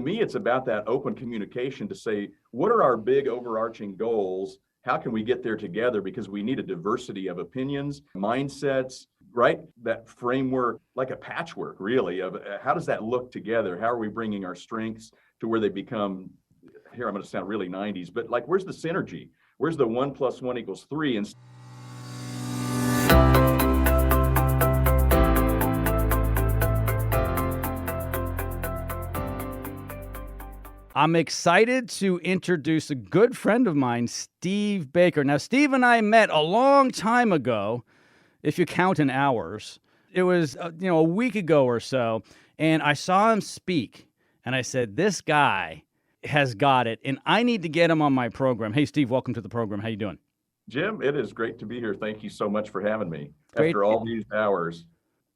me, it's about that open communication to say, what are our big overarching goals? How can we get there together? Because we need a diversity of opinions, mindsets, right? That framework, like a patchwork, really, of how does that look together? How are we bringing our strengths to where they become, here I'm going to sound really 90s, but like, where's the synergy? Where's the 1 + 1 = 3? And I'm excited to introduce a good friend of mine, Steve Baker. Now, Steve and I met a long time ago, if you count in hours. It was, a week ago or so, and I saw him speak, and I said, this guy has got it, and I need to get him on my program. Hey, Steve, welcome to the program. How you doing? Jim, it is great to be here. Thank you so much for having me Great. After all these hours.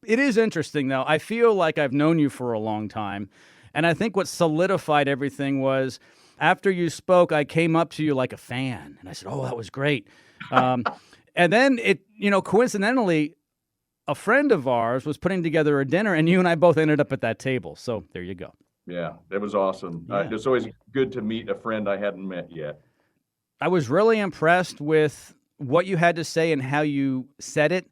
It is interesting, though. I feel like I've known you for a long time. And I think what solidified everything was after you spoke, I came up to you like a fan. And I said, oh, that was great. And then coincidentally, a friend of ours was putting together a dinner, and you and I both ended up at that table. So there you go. Yeah, it was awesome. Yeah. It's always good to meet a friend I hadn't met yet. I was really impressed with what you had to say and how you said it.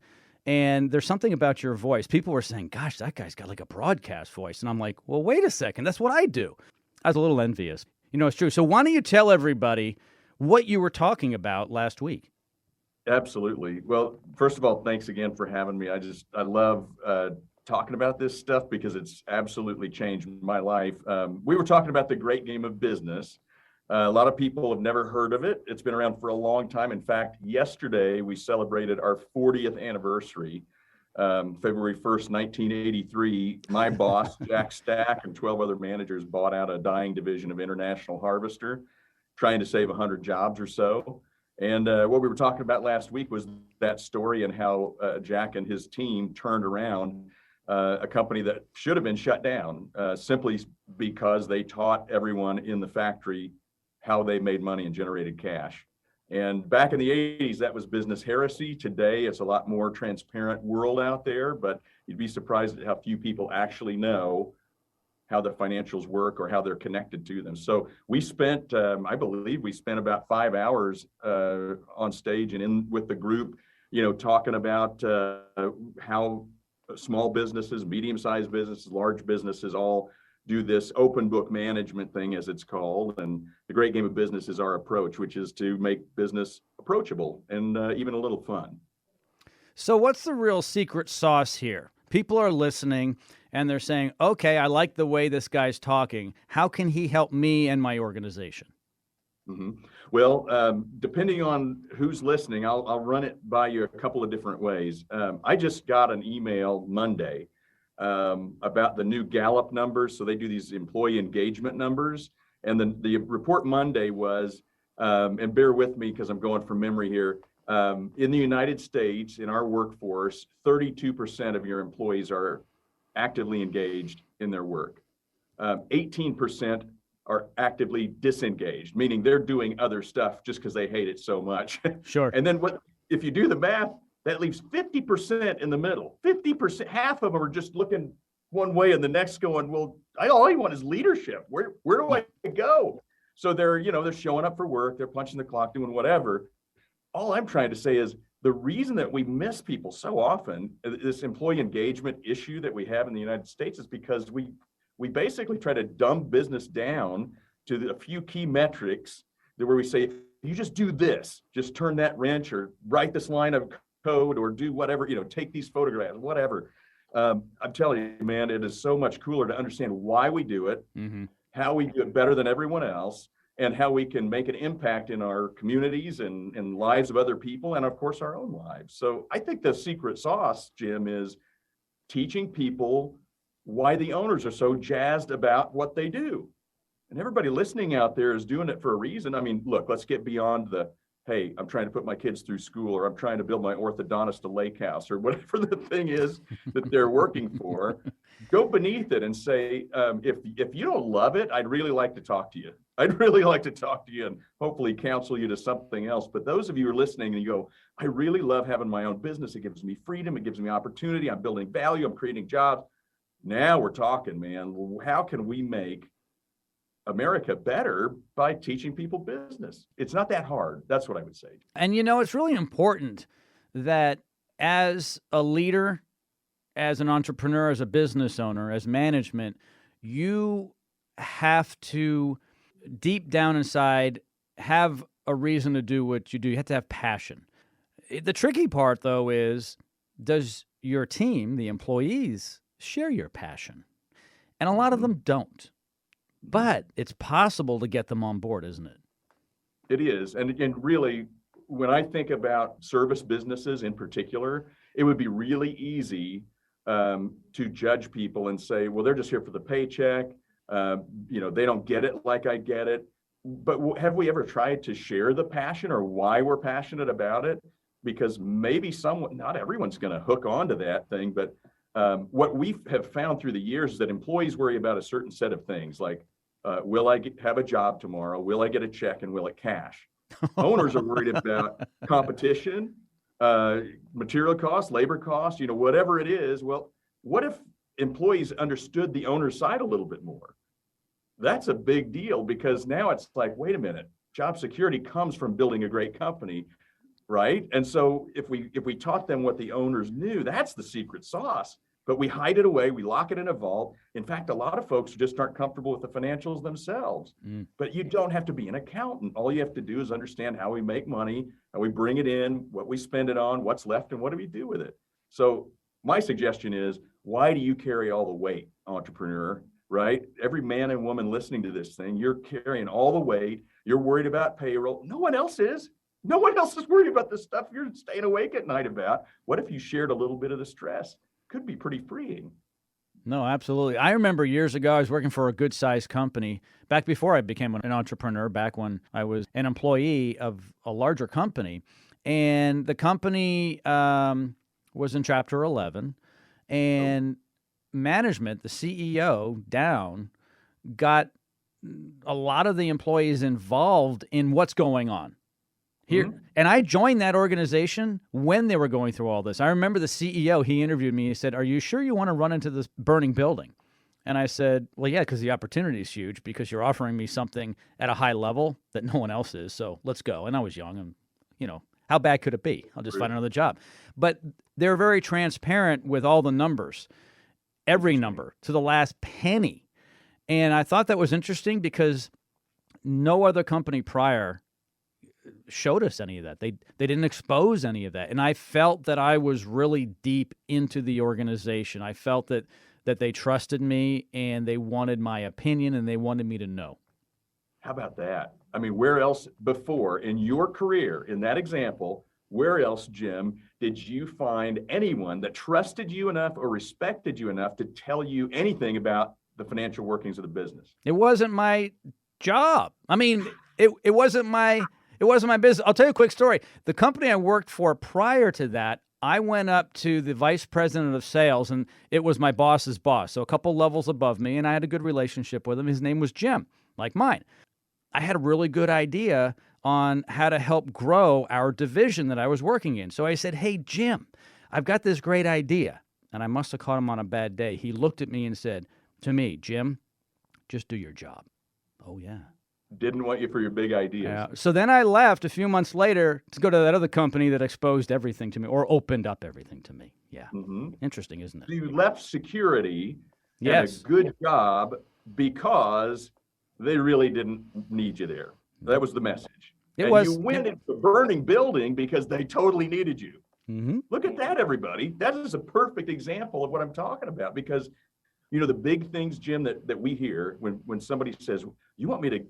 And there's something about your voice. People were saying, gosh, that guy's got like a broadcast voice. And I'm like, well, wait a second. That's what I do. I was a little envious. It's true. So why don't you tell everybody what you were talking about last week? Absolutely. Well, first of all, thanks again for having me. I love talking about this stuff because it's absolutely changed my life. We were talking about the great game of business. A lot of people have never heard of it. It's been around for a long time. In fact, yesterday we celebrated our 40th anniversary. February 1st, 1983, my boss, Jack Stack, and 12 other managers bought out a dying division of International Harvester, trying to save 100 jobs or so. And what we were talking about last week was that story and how Jack and his team turned around a company that should have been shut down simply because they taught everyone in the factory how they made money and generated cash. And back in the 80s, that was business heresy. Today, it's a lot more transparent world out there, but you'd be surprised at how few people actually know how the financials work or how they're connected to them. So we spent, I believe we spent about 5 hours on stage and with the group, talking about how small businesses, medium-sized businesses, large businesses all do this open book management thing, as it's called. And the great game of business is our approach, which is to make business approachable and even a little fun. So what's the real secret sauce here? People are listening and they're saying, okay, I like the way this guy's talking. How can he help me and my organization? Mm-hmm. Well, depending on who's listening, I'll run it by you a couple of different ways. I just got an email Monday about the new Gallup numbers. So they do these employee engagement numbers. And then the report Monday was, and bear with me because I'm going from memory here, in the United States, in our workforce, 32% of your employees are actively engaged in their work. 18% are actively disengaged, meaning they're doing other stuff just because they hate it so much. Sure. And then if you do the math, that leaves 50% in the middle. 50%, half of them are just looking one way and the next going, well, all I want is leadership. Where do I go? So they're showing up for work, they're punching the clock, doing whatever. All I'm trying to say is the reason that we miss people so often, this employee engagement issue that we have in the United States, is because we basically try to dumb business down to a few key metrics where we say, if you just do this, just turn that wrench or write this line of code or do whatever, take these photographs, whatever. I'm telling you, man, it is so much cooler to understand why we do it, mm-hmm. how we do it better than everyone else, and how we can make an impact in our communities and lives of other people, and of course, our own lives. So I think the secret sauce, Jim, is teaching people why the owners are so jazzed about what they do. And everybody listening out there is doing it for a reason. I mean, look, let's get beyond hey, I'm trying to put my kids through school, or I'm trying to build my orthodontist a lake house, or whatever the thing is that they're working for. Go beneath it and say, if you don't love it, I'd really like to talk to you. I'd really like to talk to you and hopefully counsel you to something else. But those of you who are listening and you go, I really love having my own business. It gives me freedom. It gives me opportunity. I'm building value. I'm creating jobs. Now we're talking, man. How can we make America better by teaching people business. It's not that hard. That's what I would say. And it's really important that as a leader, as an entrepreneur, as a business owner, as management, you have to deep down inside have a reason to do what you do. You have to have passion. The tricky part, though, is does your team, the employees, share your passion? And a lot of them don't. But it's possible to get them on board, isn't it? It is. And really, when I think about service businesses in particular, it would be really easy to judge people and say, well, they're just here for the paycheck. They don't get it like I get it. But have we ever tried to share the passion or why we're passionate about it? Because maybe not everyone's going to hook onto that thing. But what we have found through the years is that employees worry about a certain set of things like, will I have a job tomorrow? Will I get a check and will it cash? Owners are worried about competition, material costs, labor costs, whatever it is. Well, what if employees understood the owner's side a little bit more? That's a big deal because now it's like, wait a minute, job security comes from building a great company, right? And so if we taught them what the owners knew, that's the secret sauce. But we hide it away, we lock it in a vault. In fact, a lot of folks just aren't comfortable with the financials themselves. But you don't have to be an accountant. All you have to do is understand how we make money, how we bring it in, what we spend it on, what's left, and what do we do with it. So my suggestion is, why do you carry all the weight, entrepreneur, right? Every man and woman listening to this thing, you're carrying all the weight. You're worried about payroll. No one else is. No one else is worried about the stuff you're staying awake at night about. What if you shared a little bit of the stress? Could be pretty freeing. No, absolutely. I remember years ago, I was working for a good-sized company back before I became an entrepreneur, back when I was an employee of a larger company. And the company was in Chapter 11. And management, the CEO down, got a lot of the employees involved in what's going on here. And I joined that organization when they were going through all this. I remember the CEO, he interviewed me. He said, "Are you sure you want to run into this burning building?" And I said, "Well, yeah, because the opportunity is huge because you're offering me something at a high level that no one else is. So let's go." And I was young and, how bad could it be? I'll just find another job. But they're very transparent with all the numbers, every number to the last penny. And I thought that was interesting because no other company prior showed us any of that. They didn't expose any of that. And I felt that I was really deep into the organization. I felt that they trusted me and they wanted my opinion and they wanted me to know. How about that? I mean, where else before in your career, in that example, where else, Jim, did you find anyone that trusted you enough or respected you enough to tell you anything about the financial workings of the business? It wasn't my job. I mean, it wasn't my business. I'll tell you a quick story. The company I worked for prior to that, I went up to the vice president of sales, and it was my boss's boss, so a couple levels above me, and I had a good relationship with him. His name was Jim, like mine. I had a really good idea on how to help grow our division that I was working in. So I said, "Hey, Jim, I've got this great idea." And I must have caught him on a bad day. He looked at me and said to me, "Jim, just do your job." Oh, yeah. Didn't want you for your big ideas. Yeah. So then I left a few months later to go to that other company that exposed everything to me or opened up everything to me. Yeah. Interesting, isn't it? You left security Yes. and a good job because they really didn't need you there. That was the message. You went into a burning building because they totally needed you. Look at that, everybody. That is a perfect example of what I'm talking about because, the big things, Jim, that we hear when somebody says, "You want me to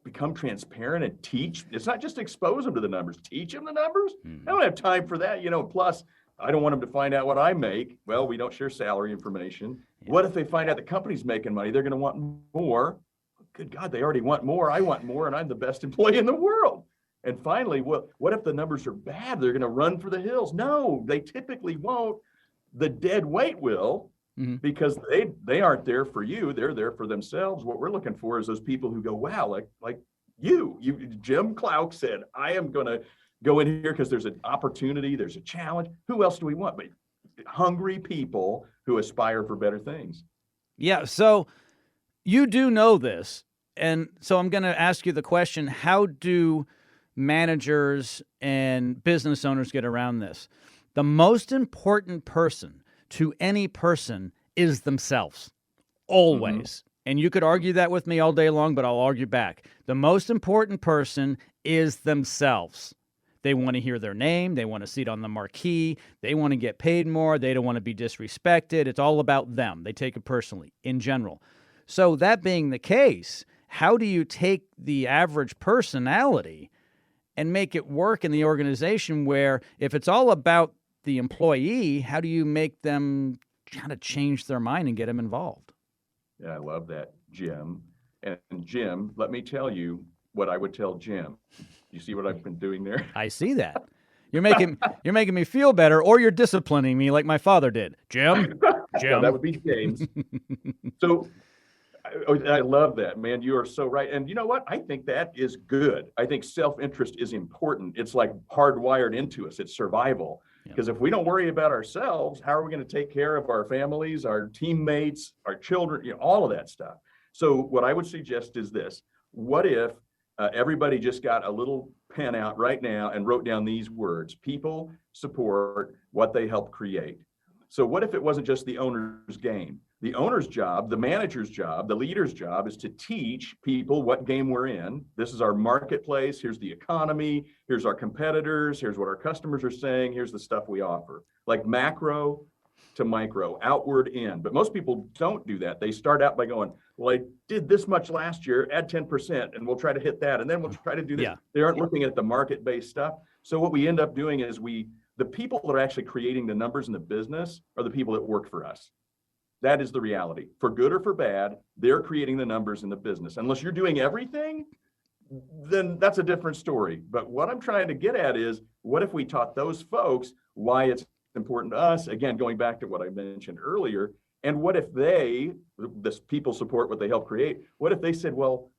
become transparent and teach?" It's not just expose them to the numbers, teach them the numbers. I don't have time for that. Plus, I don't want them to find out what I make. Well, we don't share salary information. What if they find out the company's making money? They're going to want more. Good God, they already want more. I want more, and I'm the best employee in the world. And finally, what if the numbers are bad? They're going to run for the hills. No, they typically won't. The dead weight will, because they aren't there for you. They're there for themselves. What we're looking for is those people who go, "Wow, like you, Jim Clouk said, I am going to go in here because there's an opportunity, there's a challenge." Who else do we want? But hungry people who aspire for better things. Yeah. So you do know this. And so I'm going to ask you the question, how do managers and business owners get around this? The most important person to any person is themselves, always. And you could argue that with me all day long, but I'll argue back. The most important person is themselves. They want to hear their name. They want to see it on the marquee. They want to get paid more. They don't want to be disrespected. It's all about them. They take it personally in general. So that being the case, how do you take the average personality and make it work in the organization where if it's all about the employee, how do you make them kind of change their mind and get them involved? Yeah, I love that, Jim. And Jim, let me tell you what I would tell Jim. You see what I've been doing there? I see that. You're making me feel better, or you're disciplining me like my father did. Jim. No, that would be James. So I love that, man. You are so right. And you know what? I think that is good. I think self-interest is important. It's like hardwired into us. It's survival. Because if we don't worry about ourselves, how are we going to take care of our families, our teammates, our children, all of that stuff? So what I would suggest is this. What if everybody just got a little pen out right now and wrote down these words: people support what they help create. So what if it wasn't just the owner's game? The owner's job, the manager's job, the leader's job is to teach people what game we're in. This is our marketplace. Here's the economy. Here's our competitors. Here's what our customers are saying. Here's the stuff we offer. Like macro to micro, outward in. But most people don't do that. They start out by going, well, I did this much last year, add 10%, and we'll try to hit that. And then we'll try to do this. Yeah. They aren't looking at the market-based stuff. So what we end up doing is the people that are actually creating the numbers in the business are the people that work for us. That is the reality. For good or for bad, they're creating the numbers in the business. Unless you're doing everything, then that's a different story. But what I'm trying to get at is, what if we taught those folks why it's important to us? Again, going back to what I mentioned earlier, and what if this people support what they help create? What if they said, well,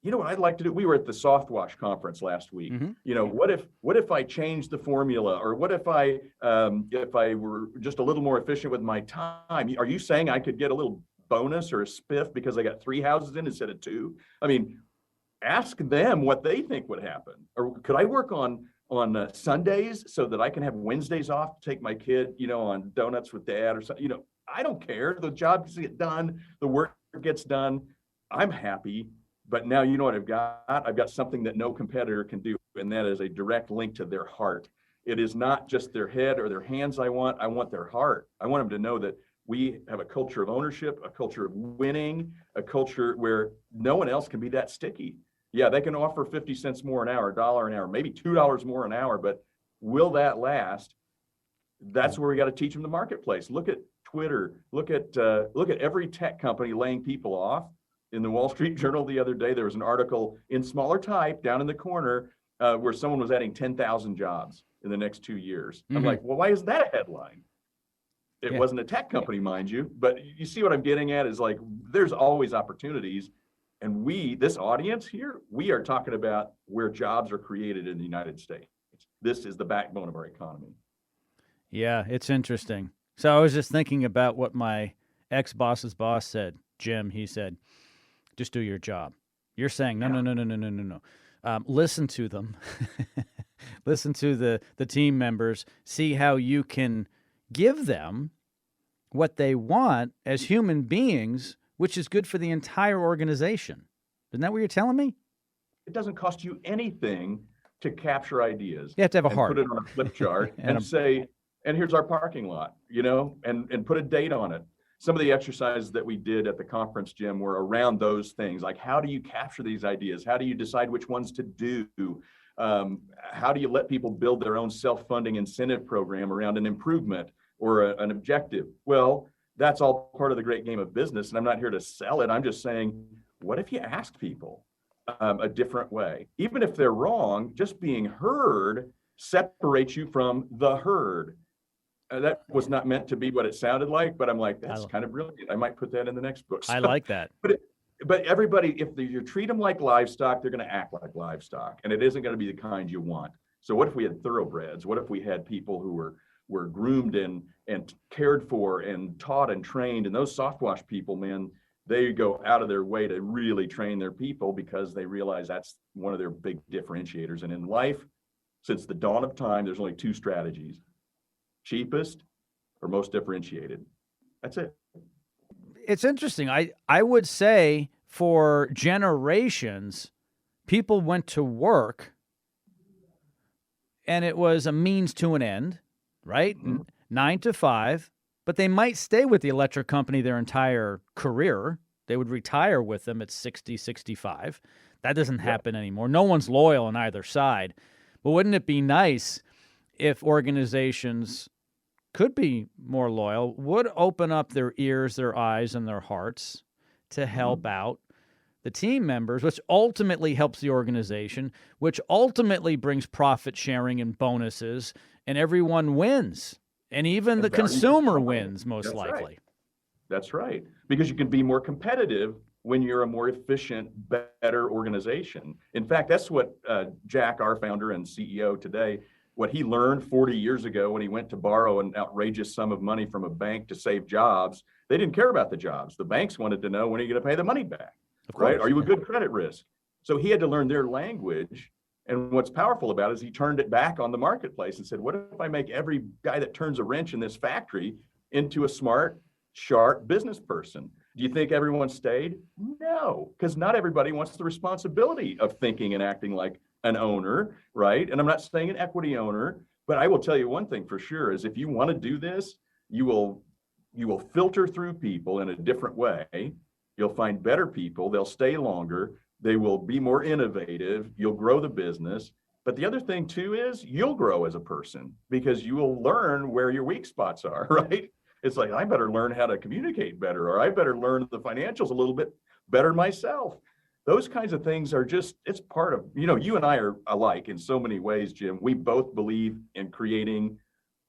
you know what I'd like to do? We were at the Soft Wash conference last week. What if I changed the formula, or what if I were just a little more efficient with my time? Are you saying I could get a little bonus or a spiff because I got 3 houses in instead of 2? I mean, ask them what they think would happen. Or could I work on Sundays so that I can have Wednesdays off to take my kid, on donuts with dad or something? I don't care. The jobs get done, the work gets done. I'm happy. But now you know what I've got? I've got something that no competitor can do, and that is a direct link to their heart. It is not just their head or their hands I want their heart. I want them to know that we have a culture of ownership, a culture of winning, a culture where no one else can be that sticky. Yeah, they can offer 50 cents more an hour, $1 an hour, maybe $2 more an hour, but will that last? That's where we got to teach them the marketplace. Look at Twitter. Look at every tech company laying people off. In the Wall Street Journal the other day, there was an article in smaller type down in the corner where someone was adding 10,000 jobs in the next 2 years. I'm like, well, why is that a headline? It wasn't a tech company, mind you, but you see what I'm getting at is like, there's always opportunities. And this audience here, we are talking about where jobs are created in the United States. This is the backbone of our economy. Yeah, it's interesting. So I was just thinking about what my ex-boss's boss said, Jim. He said, just do your job. You're saying, no. Listen to them. Listen to the team members. See how you can give them what they want as human beings, which is good for the entire organization. Isn't that what you're telling me? It doesn't cost you anything to capture ideas. You have to have a heart. Put it on a flip chart and say, and here's our parking lot, and put a date on it. Some of the exercises that we did at the conference, Jim, were around those things. Like, how do you capture these ideas? How do you decide which ones to do? How do you let people build their own self-funding incentive program around an improvement or an objective? Well, that's all part of the great game of business. And I'm not here to sell it. I'm just saying, what if you ask people a different way? Even if they're wrong, just being heard separates you from the herd. That was not meant to be what it sounded like, but I'm like, that's kind of brilliant. I might put that in the next book. So, I like that. But everybody, if you treat them like livestock, they're going to act like livestock, and it isn't going to be the kind you want. So what if we had thoroughbreds? What if we had people who were groomed and cared for and taught and trained? And those soft wash people, man, they go out of their way to really train their people because they realize that's one of their big differentiators. And in life, since the dawn of time, there's only two strategies: cheapest or most differentiated. That's it. It's interesting. I would say for generations, people went to work and it was a means to an end, right? Mhm. 9 to 5, but they might stay with the electric company their entire career. They would retire with them at 60, 65. That doesn't happen anymore. No one's loyal on either side. But wouldn't it be nice if organizations could be more loyal, would open up their ears, their eyes, and their hearts to help out the team members, which ultimately helps the organization, which ultimately brings profit sharing and bonuses, and everyone wins. And even the consumer wins, most likely. That's right. Because you can be more competitive when you're a more efficient, better organization. In fact, that's what Jack, our founder and CEO today, what he learned 40 years ago when he went to borrow an outrageous sum of money from a bank to save jobs. They didn't care about the jobs. The banks wanted to know, when are you going to pay the money back? Right? Are you a good credit risk? So he had to learn their language. And what's powerful about it is he turned it back on the marketplace and said, what if I make every guy that turns a wrench in this factory into a smart, sharp business person? Do you think everyone stayed? No, because not everybody wants the responsibility of thinking and acting like an owner, right? And I'm not saying an equity owner, but I will tell you one thing for sure is if you want to do this, you will filter through people in a different way. You'll find better people. They'll stay longer. They will be more innovative. You'll grow the business. But the other thing too is you'll grow as a person because you will learn where your weak spots are, right? It's like, I better learn how to communicate better, or I better learn the financials a little bit better myself. Those kinds of things are just, it's part of, you and I are alike in so many ways, Jim. We both believe in creating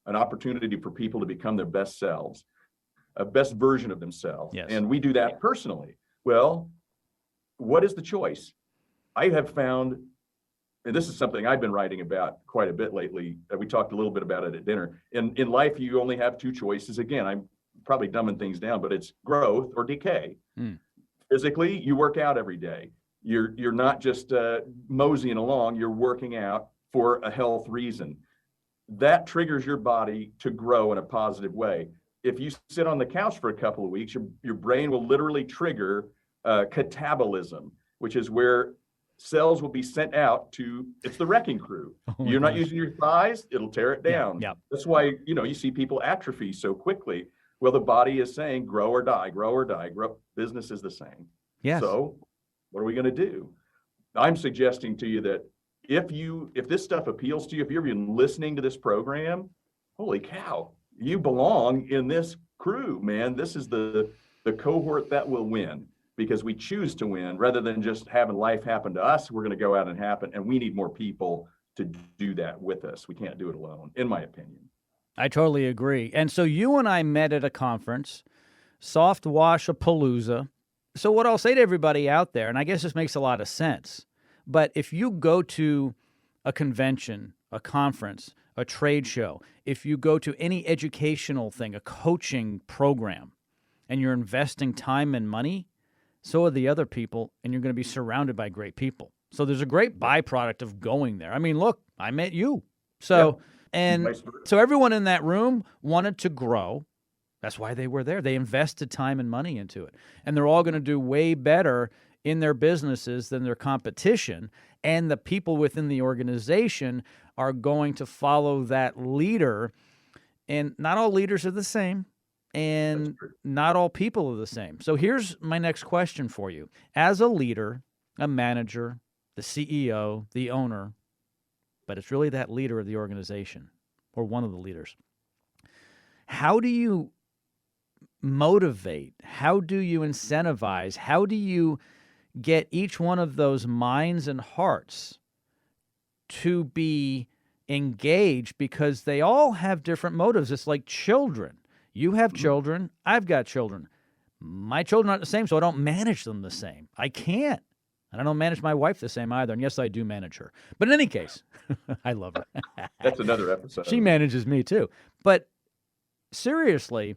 an opportunity for people to become their best selves, a best version of themselves. Yes. And we do that personally. Well, what is the choice? I have found, and this is something I've been writing about quite a bit lately. We talked a little bit about it at dinner. In life, you only have two choices. Again, I'm probably dumbing things down, but it's growth or decay. Physically, you work out every day. You're not just moseying along, you're working out for a health reason. That triggers your body to grow in a positive way. If you sit on the couch for a couple of weeks, your brain will literally trigger catabolism, which is where cells will be sent out to, it's the wrecking crew. You're not using your thighs, it'll tear it down. Yeah. That's why, you see people atrophy so quickly. Well, the body is saying, grow or die, grow or die, grow. Business is the same. Yes. So what are we going to do? I'm suggesting to you that if this stuff appeals to you, if you're even listening to this program, holy cow, you belong in this crew, man. This is the cohort that will win because we choose to win rather than just having life happen to us. We're going to go out and happen, and we need more people to do that with us. We can't do it alone, in my opinion. I totally agree. And so you and I met at a conference, Soft Wash-a-Palooza. So what I'll say to everybody out there, and I guess this makes a lot of sense, but if you go to a convention, a conference, a trade show, if you go to any educational thing, a coaching program, and you're investing time and money, so are the other people, and you're going to be surrounded by great people. So there's a great byproduct of going there. I mean, look, I met you. So... Yeah. And so everyone in that room wanted to grow. That's why they were there. They invested time and money into it. And they're all going to do way better in their businesses than their competition. And the people within the organization are going to follow that leader. And not all leaders are the same. And not all people are the same. So here's my next question for you. As a leader, a manager, the CEO, the owner, but it's really that leader of the organization or one of the leaders. How do you motivate? How do you incentivize? How do you get each one of those minds and hearts to be engaged? Because they all have different motives. It's like children. You have children. I've got children. My children aren't the same, so I don't manage them the same. I can't. And I don't manage my wife the same either. And yes, I do manage her. But in any case, I love her. That's another episode. She manages me too. But seriously,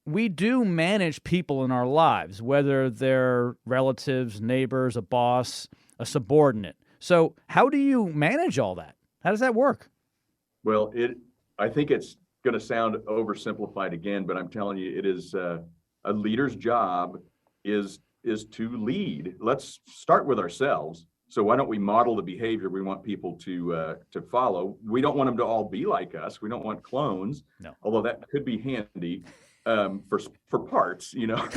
we do manage people in our lives, whether they're relatives, neighbors, a boss, a subordinate. So how do you manage all that? How does that work? Well, I think it's going to sound oversimplified again, but I'm telling you, it is a leader's job is to lead. Let's start with ourselves. So why don't we model the behavior we want people to follow? We don't want them to all be like us. We don't want clones, No. although that could be handy for parts, you know.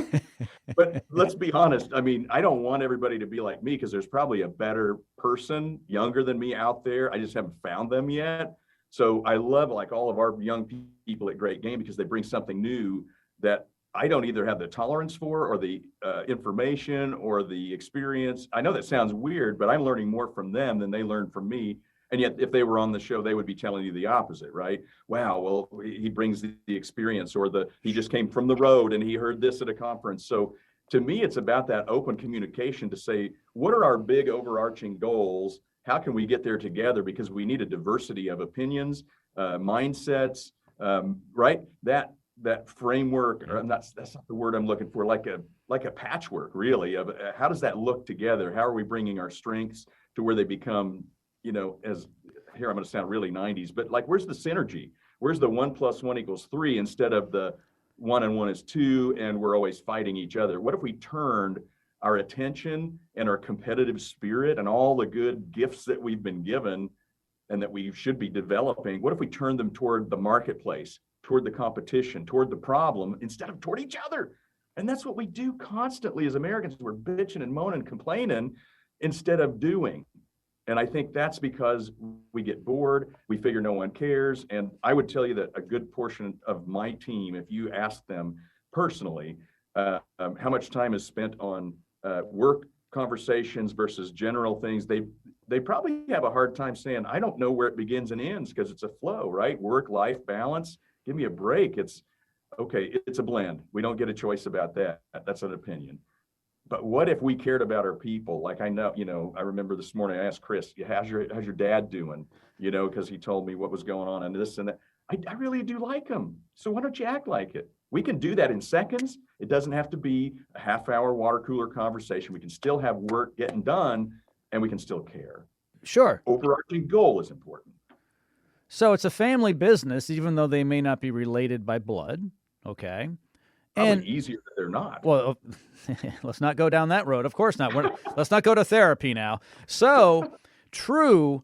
But let's be honest. I mean, I don't want everybody to be like me because there's probably a better person younger than me out there. I just haven't found them yet. So I love like all of our young people at Great Game because they bring something new that I don't either have the tolerance for or the information or the experience. I know that sounds weird, but I'm learning more from them than they learn from me. And yet, if they were on the show, they would be telling you the opposite, right? Wow, well, he brings the experience, or he just came from the road and he heard this at a conference. So to me, it's about that open communication to say, what are our big overarching goals? How can we get there together? Because we need a diversity of opinions, mindsets, right? That framework, or that's not the word I'm looking for, like a patchwork, really, of how does that look together? How are we bringing our strengths to where they become, you know, as here I'm going to sound really 90s, but like, where's the synergy? Where's the 1 + 1 = 3 instead of the 1 and 1 is 2 and we're always fighting each other? What if we turned our attention and our competitive spirit and all the good gifts that we've been given and that we should be developing, what if we turned them toward the marketplace, toward the competition, toward the problem, instead of toward each other? And that's what we do constantly as Americans. We're bitching and moaning, complaining instead of doing. And I think that's because we get bored, we figure no one cares. And I would tell you that a good portion of my team, if you ask them personally, how much time is spent on work conversations versus general things, they probably have a hard time saying, I don't know where it begins and ends, because it's a flow, right? Work-life balance, give me a break. It's okay, it's a blend. We don't get a choice about that. That's an opinion. But what if we cared about our people? Like, I know, you know, I remember this morning I asked Chris, how's your dad doing? You know, because he told me what was going on and this and that. I really do like him. So why don't you act like it? We can do that in seconds. It doesn't have to be a half-hour water cooler conversation. We can still have work getting done and we can still care. Sure. Overarching goal is important. So it's a family business, even though they may not be related by blood. Okay. Probably easier that they're not. Well, let's not go down that road. Of course not. Let's not go to therapy now. So, true,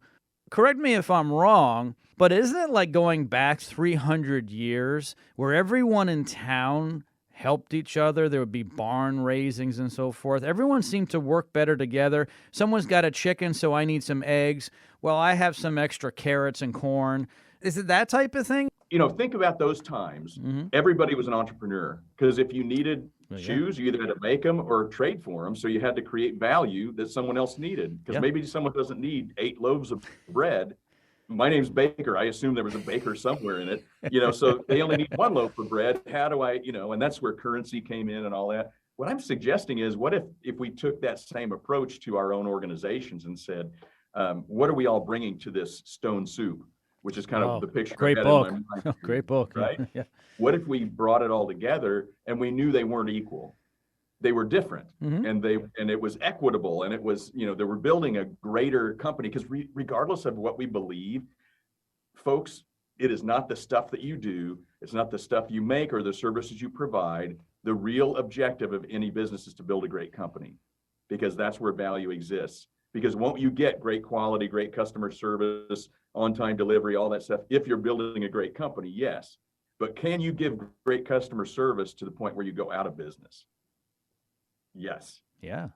correct me if I'm wrong, but isn't it like going back 300 years where everyone in town helped each other? There would be barn raisings and so forth. Everyone seemed to work better together. Someone's got a chicken, so I need some eggs. Well, I have some extra carrots and corn. Is it that type of thing? You know, think about those times. Mm-hmm. Everybody was an entrepreneur, because if you needed shoes, you either had to make them or trade for them. So you had to create value that someone else needed, because maybe someone doesn't need 8 loaves of bread. My name's Baker. I assume there was a baker somewhere in it, you know, so they only need 1 loaf of bread. How do I, you know, and that's where currency came in and all that. What I'm suggesting is, what if we took that same approach to our own organizations and said, what are we all bringing to this stone soup? Which is kind of the picture. Great book. In my mind, great book. Right? Yeah. What if we brought it all together and we knew they weren't equal? They were different, and it was equitable, and it was, you know, they were building a greater company, because regardless of what we believe, folks, it is not the stuff that you do, it's not the stuff you make or the services you provide. The real objective of any business is to build a great company, because that's where value exists. Because won't you get great quality, great customer service, on-time delivery, all that stuff, if you're building a great company? Yes. But can you give great customer service to the point where you go out of business? Yes. Yeah.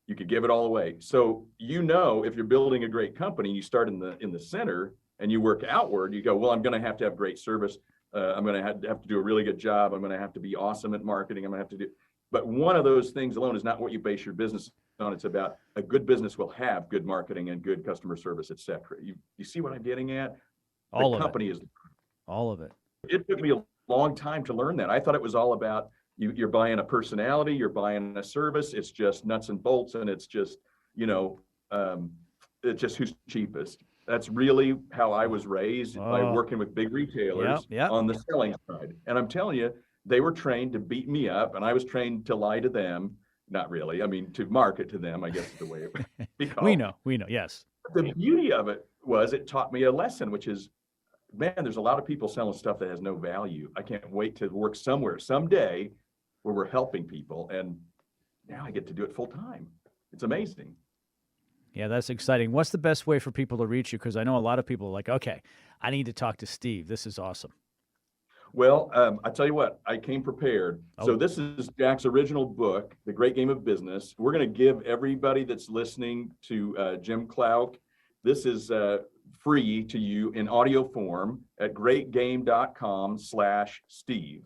You could give it all away. So, you know, if you're building a great company, you start in the center and you work outward, you go, well, I'm going to have great service. I'm going to have to do a really good job. I'm going to have to be awesome at marketing. I'm going to have to do, but one of those things alone is not what you base your business on. It's about a good business will have good marketing and good customer service, et cetera. You see what I'm getting at? All the of company it. is all of it. It took me a long time to learn that. I thought it was all about you're buying a personality, you're buying a service. It's just nuts and bolts, and it's just, you know, it's just who's cheapest. That's really how I was raised, by working with big retailers on the selling side. And I'm telling you, they were trained to beat me up, and I was trained to lie to them. Not really. I mean, to market to them, I guess is the way it would be called. We know. Yes. The beauty of it was it taught me a lesson, which is, man, there's a lot of people selling stuff that has no value. I can't wait to work somewhere someday where we're helping people. And now I get to do it full time. It's amazing. Yeah, that's exciting. What's the best way for people to reach you? Because I know a lot of people are like, okay, I need to talk to Steve. This is awesome. Well, I tell you what, I came prepared. So this is Jack's original book, The Great Game of Business. We're going to give everybody that's listening to Jim Clouk, this is free to you in audio form at greatgame.com/Steve.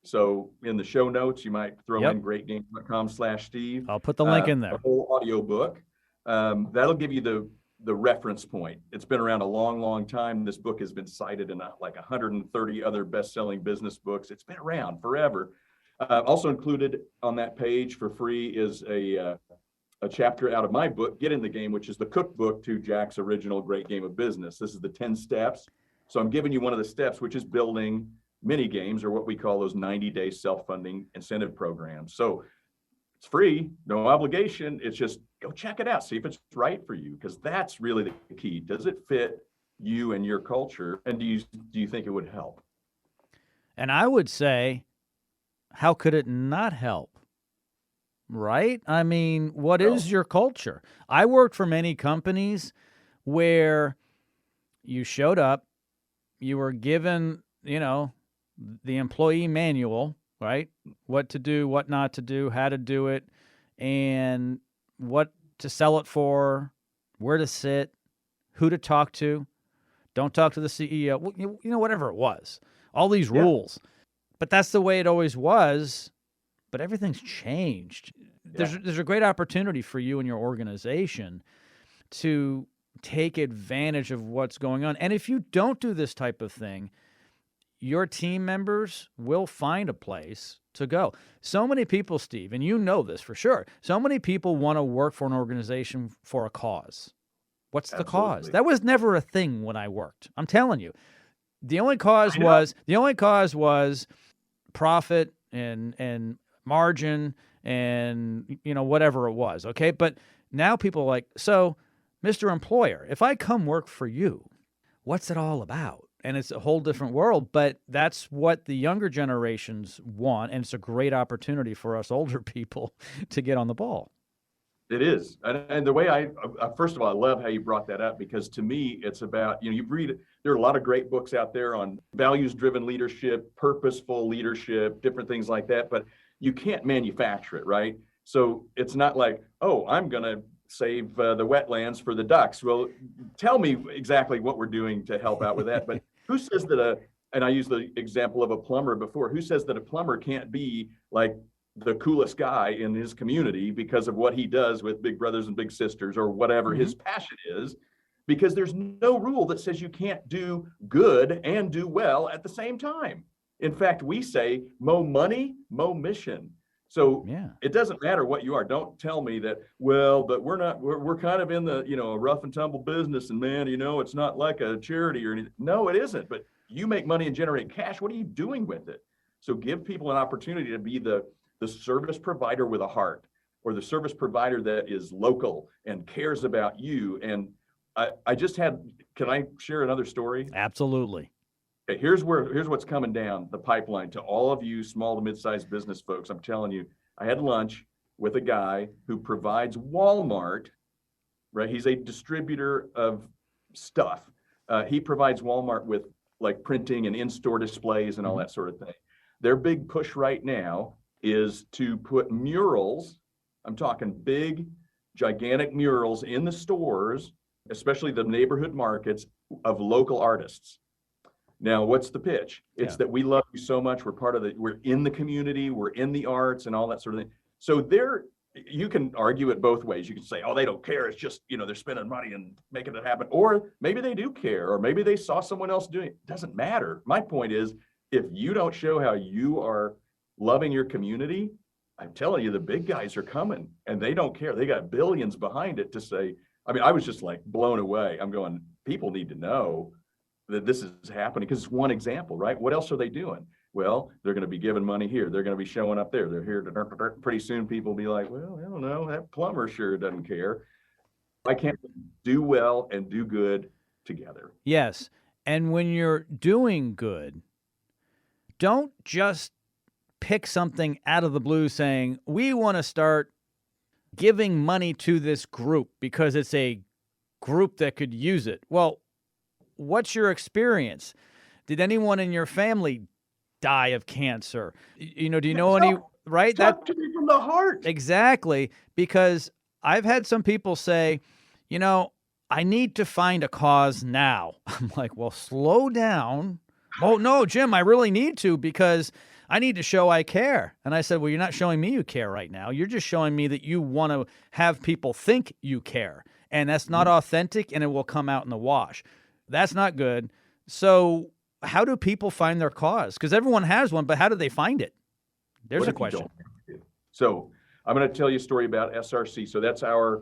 So in the show notes, you might throw in greatgame.com/Steve. I'll put the link in there. A whole audio book. That'll give you the reference point. It's been around a long, long time. This book has been cited in like 130 other best-selling business books. It's been around forever. Also included on that page for free is a chapter out of my book, Get in the Game, which is the cookbook to Jack's original Great Game of Business. This is the 10 steps. So I'm giving you one of the steps, which is building mini games, or what we call those 90-day self-funding incentive programs. So it's free, no obligation. It's just go check it out, see if it's right for you, because that's really the key. Does it fit you and your culture? And do you think it would help? And I would say, how could it not help? Right? I mean, what is your culture? I worked for many companies where you showed up, you were given, the employee manual, right? What to do, what not to do, how to do it, and what to sell it for, where to sit, who to talk to. Don't talk to the CEO, whatever it was. All these rules. But that's the way it always was. But everything's changed. There's a great opportunity for you and your organization to take advantage of what's going on. And if you don't do this type of thing, your team members will find a place to go. So many people, Steve, and you know this for sure, so many people want to work for an organization for a cause. What's the cause? That was never a thing when I worked. I'm telling you. The only cause was profit and margin and whatever it was, okay? But now people are like, so Mr. Employer, if I come work for you, what's it all about? And it's a whole different world, but that's what the younger generations want, and it's a great opportunity for us older people to get on the ball. It is. And the way first of all, I love how you brought that up, because to me, it's about, there are a lot of great books out there on values-driven leadership, purposeful leadership, different things like that, but you can't manufacture it, right? So it's not like, oh, I'm going to save the wetlands for the ducks. Well, tell me exactly what we're doing to help out with that. But who says that and I used the example of a plumber before, who says that a plumber can't be like the coolest guy in his community because of what he does with big brothers and big sisters, or whatever his passion is? Because there's no rule that says you can't do good and do well at the same time. In fact, we say, mo money, mo mission. So it doesn't matter what you are. Don't tell me that, but we're kind of in the, a rough and tumble business, and man, it's not like a charity or anything. No, it isn't. But you make money and generate cash. What are you doing with it? So give people an opportunity to be the service provider with a heart, or the service provider that is local and cares about you. And can I share another story? Absolutely. Okay, here's what's coming down the pipeline to all of you small to mid-sized business folks. I'm telling you, I had lunch with a guy who provides Walmart, right? He's a distributor of stuff. He provides Walmart with like printing and in-store displays and all that sort of thing. Their big push right now is to put murals. I'm talking big, gigantic murals in the stores, especially the neighborhood markets, of local artists. Now, what's the pitch? It's that we love you so much. We're in the community, we're in the arts and all that sort of thing. So you can argue it both ways. You can say, oh, they don't care. It's just, they're spending money and making it happen. Or maybe they do care, or maybe they saw someone else doing it. It doesn't matter. My point is, if you don't show how you are loving your community, I'm telling you, the big guys are coming, and they don't care. They got billions behind it to say, I was just like blown away. I'm going, people need to know that this is happening, because it's one example, right? What else are they doing? Well, they're going to be giving money here. They're going to be showing up there. They're here to, pretty soon people will be like, well, I don't know, that plumber sure doesn't care. Why can't we do well and do good together? Yes. And when you're doing good, don't just pick something out of the blue saying, we want to start giving money to this group because it's a group that could use it. Well, what's your experience? Did anyone in your family die of cancer? Do you know any, right? Talk to me from the heart. Exactly. Because I've had some people say, I need to find a cause now. I'm like, well, slow down. Oh, no, Jim, I really need to because I need to show I care. And I said, well, you're not showing me you care right now. You're just showing me that you want to have people think you care. And that's not authentic, and it will come out in the wash. That's not good. So how do people find their cause? Because everyone has one, but how do they find it? There's a question. So I'm going to tell you a story about SRC. So that's our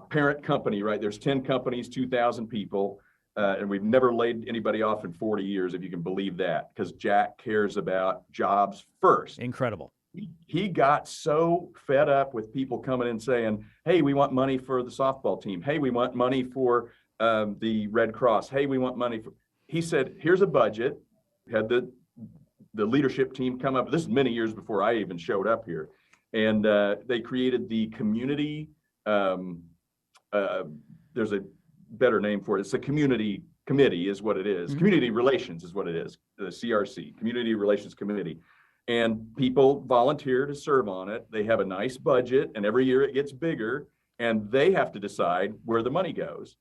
parent company, right? There's 10 companies, 2,000 people, and we've never laid anybody off in 40 years, if you can believe that, because Jack cares about jobs first. Incredible. He got so fed up with people coming in saying, hey, we want money for the softball team. Hey, we want money for the Red Cross. Hey, we want money for... He said, here's a budget. Had the leadership team come up. This is many years before I even showed up here. And they created the community... there's a better name for it. It's the community committee is what it is. Mm-hmm. Community relations is what it is. The CRC, Community Relations Committee. And people volunteer to serve on it. They have a nice budget, and every year it gets bigger, and they have to decide where the money goes.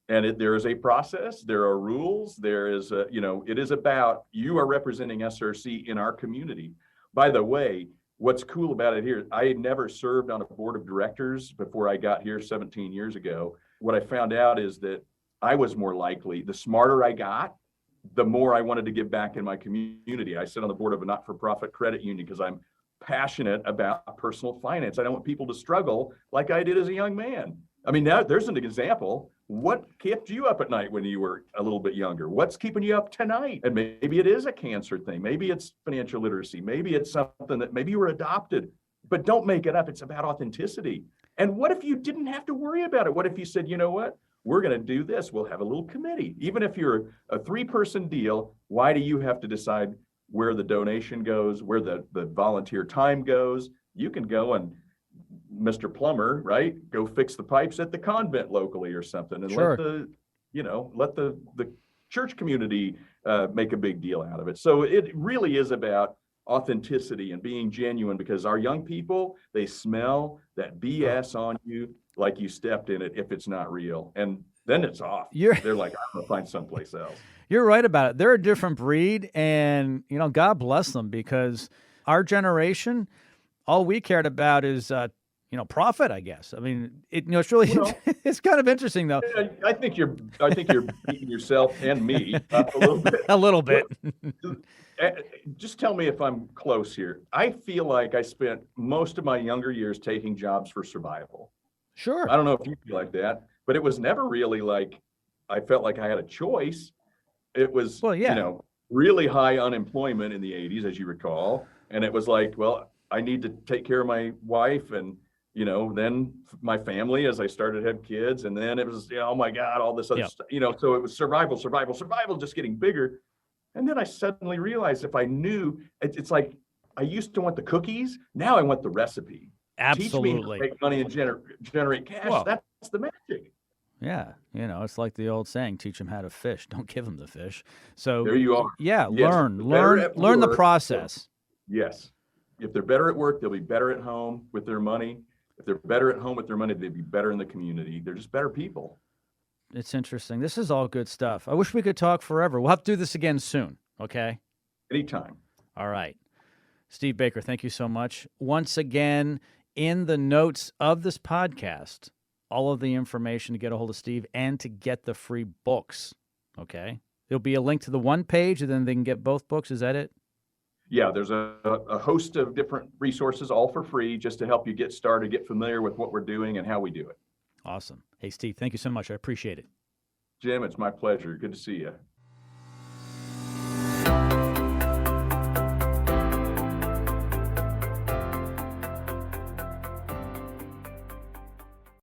And there is a process, there are rules, there is it is about, you are representing SRC in our community. By the way, what's cool about it here, I had never served on a board of directors before I got here 17 years ago. What I found out is that I was more likely, the smarter I got, the more I wanted to give back in my community. I sit on the board of a not-for-profit credit union because I'm passionate about personal finance. I don't want people to struggle like I did as a young man. I mean, now there's an example. What kept you up at night when you were a little bit younger? What's keeping you up tonight? And maybe it is a cancer thing. Maybe it's financial literacy. Maybe it's something that maybe you were adopted, but don't make it up. It's about authenticity. And what if you didn't have to worry about it? What if you said, you know what? We're going to do this. We'll have a little committee. Even if you're a 3-person deal, why do you have to decide where the donation goes, where the volunteer time goes? You can go and Mr. Plumber, right? Go fix the pipes at the convent locally or something, and sure. let the church community make a big deal out of it. So it really is about authenticity and being genuine, because our young people, they smell that BS on you like you stepped in it if it's not real. And then it's off. They're like, I'm going to find someplace else. You're right about it. They're a different breed, and, God bless them, because our generation, all we cared about is, profit, I guess. I mean, it's really, it's kind of interesting though. I think you're beating yourself and me up a little bit. A little bit. Just tell me if I'm close here. I feel like I spent most of my younger years taking jobs for survival. Sure. I don't know if you feel like that, but it was never really like I felt like I had a choice. It was, really high unemployment in the 80s, as you recall. And it was like, well, I need to take care of my wife and, then my family as I started to have kids. And then it was, oh my God, all this other stuff, so it was survival, just getting bigger. And then I suddenly realized if I knew, it's like, I used to want the cookies. Now I want the recipe. Absolutely. Teach me how to make money and generate cash. Well, that's the magic. Yeah. It's like the old saying, teach them how to fish. Don't give them the fish. So there you are. Yeah. Yes, learn the process. Yes. If they're better at work, they'll be better at home with their money. If they're better at home with their money, they'd be better in the community. They're just better people. It's interesting. This is all good stuff. I wish we could talk forever. We'll have to do this again soon. Okay. Anytime. All right. Steve Baker, thank you so much. Once again, in the notes of this podcast, all of the information to get a hold of Steve and to get the free books. Okay. There'll be a link to the one page, and then they can get both books. Is that it? Yeah, there's a host of different resources, all for free, just to help you get started, get familiar with what we're doing and how we do it. Awesome. Hey, Steve, thank you so much. I appreciate it. Jim, it's my pleasure. Good to see you.